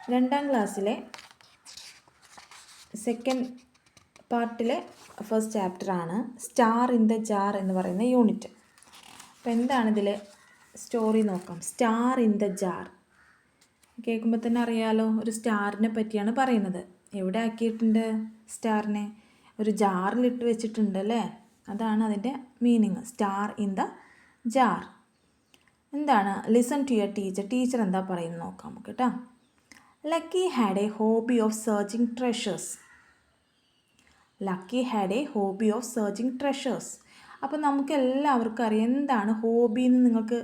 2ാം ക്ലാസ്സിലെ സെക്കൻഡ് പാർട്ടിലെ ഫസ്റ്റ് ചാപ്റ്ററാണ് സ്റ്റാർ ഇൻ ദ ജാർ എന്ന് പറയുന്ന യൂണിറ്റ്. അപ്പോൾ എന്താണ് ഇതിൽ സ്റ്റോറി നോക്കാം. സ്റ്റാർ ഇൻ ദ ജാർ കേൾക്കുമ്പോൾ തന്നെ അറിയാലോ, ഒരു സ്റ്റാറിനെ പറ്റിയാണ് പറയുന്നത്. എവിടെ ആക്കിയിട്ടുണ്ട് സ്റ്റാറിനെ? ഒരു ജാറിലിട്ട് വെച്ചിട്ടുണ്ട് അല്ലേ? അതാണ് അതിൻ്റെ meaning, star in the jar. എന്താണ്? Listen to your teacher. Teacher എന്താ പറയുന്നത് നോക്കാം നമുക്ക് കേട്ടോ. Lucky had a hobby of searching treasures. Lucky had a hobby of searching treasures. അപ്പോൾ നമുക്ക് എല്ലാവർക്കും അറിയാം എന്താണ് ഹോബി എന്ന്. നിങ്ങൾക്ക്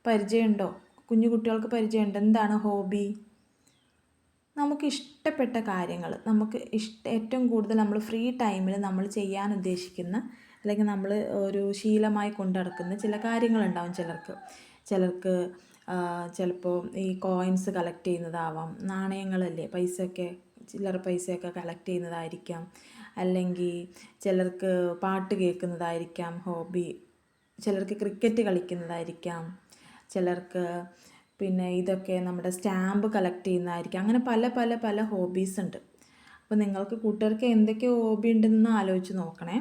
പരിചയമുണ്ടോ? കുഞ്ഞു കുട്ടികൾക്ക് പരിചയമുണ്ടോ എന്താണ് ഹോബി? നമുക്ക് ഇഷ്ടപ്പെട്ട കാര്യങ്ങൾ, നമുക്ക് ഏറ്റവും കൂടുതൽ നമ്മൾ ഫ്രീ ടൈമിൽ നമ്മൾ ചെയ്യാൻ ഉദ്ദേശിക്കുന്ന, അല്ലെങ്കിൽ നമ്മൾ ഒരു ശീലമായി കൊണ്ടു നടക്കുന്ന ചില കാര്യങ്ങളുണ്ടാവും ചിലർക്ക് ചിലപ്പോൾ ഈ കോയിൻസ് കളക്ട് ചെയ്യുന്നതാവാം, നാണയങ്ങളല്ലേ, പൈസയൊക്കെ, ചില്ലറ പൈസയൊക്കെ കളക്ട് ചെയ്യുന്നതായിരിക്കാം, അല്ലെങ്കിൽ ചിലർക്ക് പാട്ട് കേൾക്കുന്നതായിരിക്കാം ഹോബി, ചിലർക്ക് ക്രിക്കറ്റ് കളിക്കുന്നതായിരിക്കാം, ചിലർക്ക് പിന്നെ ഇതൊക്കെ നമ്മുടെ സ്റ്റാമ്പ് കളക്ട് ചെയ്യുന്നതായിരിക്കാം. അങ്ങനെ പല പല പല ഹോബീസ് ഉണ്ട്. അപ്പോൾ നിങ്ങൾക്ക് കൂട്ടുകാർക്ക് എന്തൊക്കെ ഹോബി ഉണ്ടെന്ന് ആലോചിച്ച് നോക്കണേ.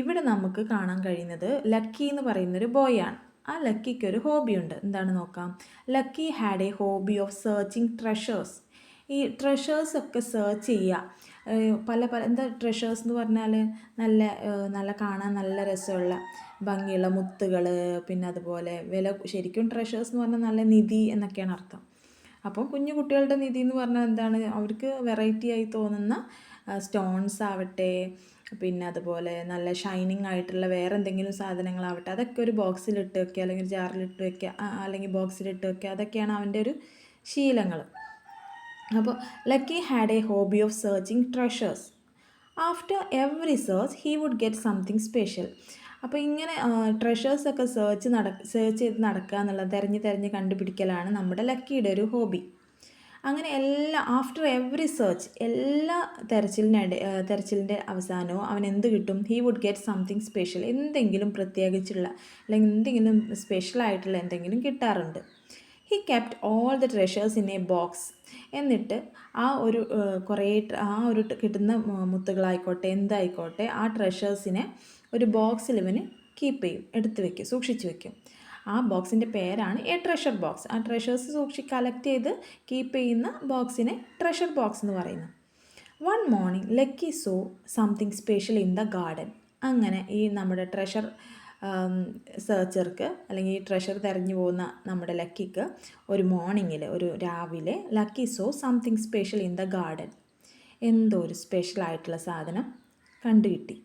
ഇവിടെ നമുക്ക് കാണാൻ കഴിയുന്നത് ലക്കി എന്ന് പറയുന്നൊരു ബോയാണ്. ആ ലക്കിക്ക് ഒരു ഹോബി ഉണ്ട്. എന്താണ് നോക്കാം. Lucky had a hobby of searching treasures. ഈ ട്രഷേഴ്സൊക്കെ സെർച്ച് ചെയ്യുക. പല പല എന്താ ട്രഷേഴ്സ് എന്ന് പറഞ്ഞാൽ നല്ല കാണാൻ നല്ല രസമുള്ള ഭംഗിയുള്ള മുത്തുകൾ, പിന്നെ അതുപോലെ ശരിക്കും ട്രഷേഴ്സ് എന്ന് പറഞ്ഞാൽ നല്ല നിധി എന്നൊക്കെയാണ് അർത്ഥം. അപ്പോൾ കുഞ്ഞു കുട്ടികളുടെ നിധി എന്ന് പറഞ്ഞാൽ എന്താണ്? അവർക്ക് വെറൈറ്റി ആയി തോന്നുന്ന സ്റ്റോൺസ് ആവട്ടെ, പിന്നെ അതുപോലെ നല്ല ഷൈനിങ് ആയിട്ടുള്ള വേറെ എന്തെങ്കിലും സാധനങ്ങളാവട്ടെ, അതൊക്കെ ഒരു ബോക്സിലിട്ട് വെക്കുക, അല്ലെങ്കിൽ ജാറിലിട്ട് വെക്കുക, അല്ലെങ്കിൽ ബോക്സിലിട്ട് വെക്കുക. അതൊക്കെയാണ് അവൻ്റെ ഒരു ശീലങ്ങൾ. അപ്പോൾ Lucky had a hobby of searching treasures. After every search he would get something special. അപ്പോൾ ഇങ്ങനെ ട്രഷേഴ്സൊക്കെ സെർച്ച് ചെയ്ത് നടക്കുക എന്നുള്ളത്, തിരഞ്ഞ് കണ്ടുപിടിക്കലാണ് നമ്മുടെ ലക്കിയുടെ ഒരു ഹോബി. അങ്ങനെ ആഫ്റ്റർ എവറി സെർച്ച്, എല്ലാ തെരച്ചിലിൻ്റെ അവസാനവും അവൻ എന്ത് കിട്ടും? He would get something special. എന്തെങ്കിലും പ്രത്യേകിച്ചുള്ള, അല്ലെങ്കിൽ എന്തെങ്കിലും സ്പെഷ്യലായിട്ടുള്ള എന്തെങ്കിലും കിട്ടാറുണ്ട്. He kept all the treasures in a box. എന്നിട്ട് ആ ഒരു കിട്ടുന്ന മുത്തുകളായിക്കോട്ടെ എന്തായിക്കോട്ടെ, ആ ട്രഷേഴ്സിനെ ഒരു ബോക്സിൽ ഇവന് കീപ്പ് ചെയ്യും, എടുത്ത് വയ്ക്കും, സൂക്ഷിച്ച് വയ്ക്കും. ആ ബോക്സിൻ്റെ പേരാണ് എ ട്രഷർ ബോക്സ്. ആ ട്രഷേഴ്സ് കളക്ട് ചെയ്ത് കീപ്പ് ചെയ്യുന്ന ബോക്സിനെ ട്രഷർ ബോക്സ് എന്ന് പറയുന്നു. One morning lucky so something special in the garden. അങ്ങനെ ഈ നമ്മുടെ ട്രഷർ സെർച്ചർക്ക്, അല്ലെങ്കിൽ ഈ ട്രഷർ തിരഞ്ഞു പോകുന്ന നമ്മുടെ ലക്കിക്ക് ഒരു രാവിലെ lucky so something special in the garden. എന്തോ ഒരു സ്പെഷ്യലായിട്ടുള്ള സാധനം കണ്ടുകിട്ടി.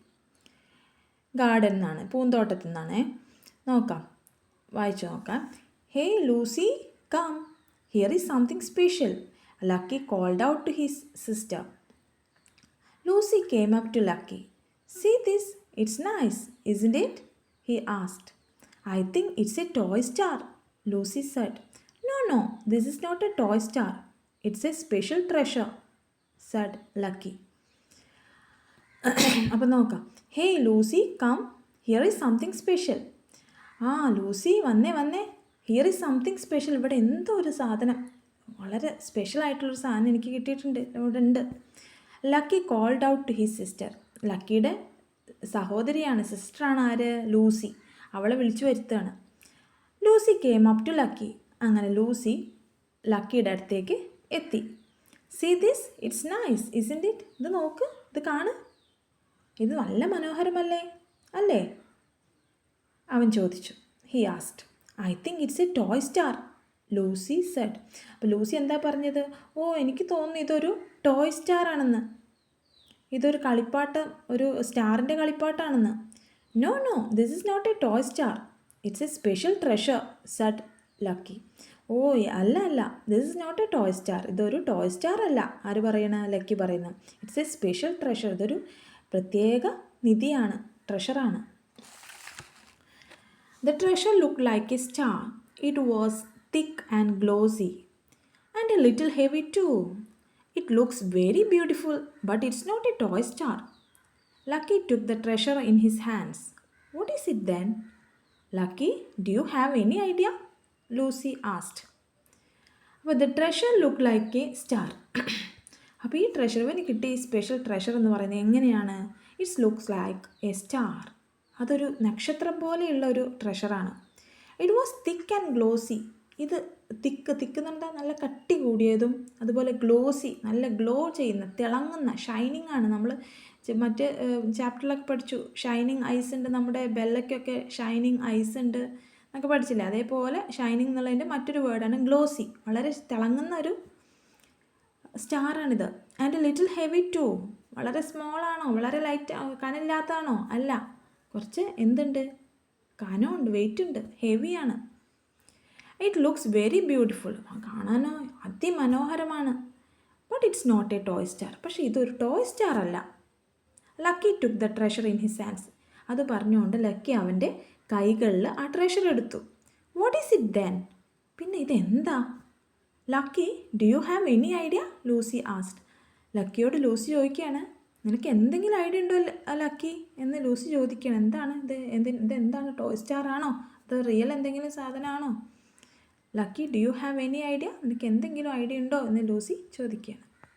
ഗാർഡൻ എന്നാണ്, പൂന്തോട്ടത്തിൽ നിന്നാണ്. വായിച്ചു നോക്കാം. Hey Lucy, come, here is something special, Lucky called out to his sister. Lucy came up to Lucky. See this, it's nice, isn't it? he asked. I think it's a toy star, Lucy said. No, this is not a toy star. It's a special treasure, said Lucky. അപ്പോൾ നോക്കാം. Hey Lucy, come, here is something special. Lucy വന്നേ, here is something special. ഇവിടെ എന്തോ ഒരു സാധനം, വളരെ സ്പെഷ്യലായിട്ടുള്ളൊരു സാധനം എനിക്ക് കിട്ടിയിട്ടുണ്ട്, ഇവിടെ ഉണ്ട്. Lucky called out to his sister. ലക്കിയുടെ സഹോദരിയാണ്, സിസ്റ്ററാണ് ആര്? ലൂസി. അവളെ വിളിച്ചു വരുത്തുകയാണ്. Lucy came up to Lucky. അങ്ങനെ ലൂസി ലക്കിയുടെ അടുത്തേക്ക് എത്തി. See this, it's nice, isn't it? ഇത് നോക്ക്, ഇത് കാണ്, ഇത് നല്ല മനോഹരമല്ലേ, അല്ലേ? അവൻ ചോദിച്ചു. He asked. I think it's a toy star, Lucy said. അപ്പോൾ ലൂസി എന്താ പറഞ്ഞത്? എനിക്ക് തോന്നുന്നു ഇതൊരു ടോയ് സ്റ്റാർ ആണെന്ന്, ഇതൊരു കളിപ്പാട്ടം, ഒരു സ്റ്റാറിൻ്റെ കളിപ്പാട്ടാണെന്ന്. No, this is not a toy star, it's a special treasure, said Lucky. അല്ല, this is not a toy star, ഇതൊരു ടോയ് സ്റ്റാർ അല്ല. ആര് പറയണ? ലക്കി പറയുന്ന. ഇറ്റ്സ് എ സ്പെഷ്യൽ ട്രഷർ, ഇതൊരു പ്രത്യേക നിധിയാണ്, ട്രഷറാണ്. The treasure looked like a star. It was thick and glossy and a little heavy too. It looks very beautiful, but it's not a toy star. Lucky took the treasure in his hands. What is it then? Lucky, do you have any idea? Lucy asked. അപ്പോൾ the treasure look like a star. അപ്പോൾ ഈ treasure ഇവന് കിട്ടിയ ഈ special treasure എന്ന് പറയുന്നത് എങ്ങനെയാണ്? It's looks like a star. അതൊരു നക്ഷത്രം പോലെയുള്ള ഒരു ട്രഷറാണ്. It was thick and glossy. ഇത് തിക്ക് എന്ന് പറഞ്ഞാൽ നല്ല കട്ടി കൂടിയതും അതുപോലെ ഗ്ലോസി, നല്ല ഗ്ലോ ചെയ്യുന്ന, തിളങ്ങുന്ന, ഷൈനിങ് ആണ്. നമ്മൾ മറ്റ് ചാപ്റ്ററിലൊക്കെ പഠിച്ചു, ഷൈനിങ് ഐസ് ഉണ്ട്, നമ്മുടെ ബെല്ലയ്ക്കൊക്കെ ഷൈനിങ് ഐസ് ഉണ്ട് എന്നൊക്കെ പഠിച്ചില്ലേ. അതേപോലെ ഷൈനിങ് എന്നുള്ളതിൻ്റെ മറ്റൊരു വേർഡാണ് ഗ്ലോസി. വളരെ തിളങ്ങുന്ന ഒരു സ്റ്റാറാണിത്. And little heavy too. വളരെ സ്മോളാണോ, വളരെ ലൈറ്റ് കനമില്ലാത്തതാണോ? അല്ല, കുറച്ച് എന്തുണ്ട്, കനമുണ്ട്, വെയിറ്റ് ഉണ്ട്, ഹെവിയാണ്. It looks very beautiful. കാണാനോ അതിമനോഹരമാണ്. But it's not a toy star. പക്ഷേ ഇതൊരു ടോയ് സ്റ്റാർ അല്ല. Lucky took the treasure in his hands. അത് പറഞ്ഞുകൊണ്ട് ലക്കി അവൻ്റെ കൈകളിൽ ആ ട്രഷർ എടുത്തു. What is it then? പിന്നെ ഇതെന്താ? Lucky, do you have any idea? Lucy asked. ലക്കിയോട് ലൂസി ചോദിക്കുകയാണ്, നിനക്ക് എന്തെങ്കിലും ഐഡിയ ഉണ്ടോ ലക്കി എന്ന് ലൂസി ചോദിക്കുകയാണ്. എന്താണ് ഇതെന്താണ്? ടോയ് സ്റ്റാർ ആണോ? അത് റിയൽ എന്തെങ്കിലും സാധനമാണോ? Lucky, do you have any idea? നിനക്ക് എന്തെങ്കിലും ഐഡിയ ഉണ്ടോ എന്ന് ലൂസി ചോദിക്കുകയാണ്.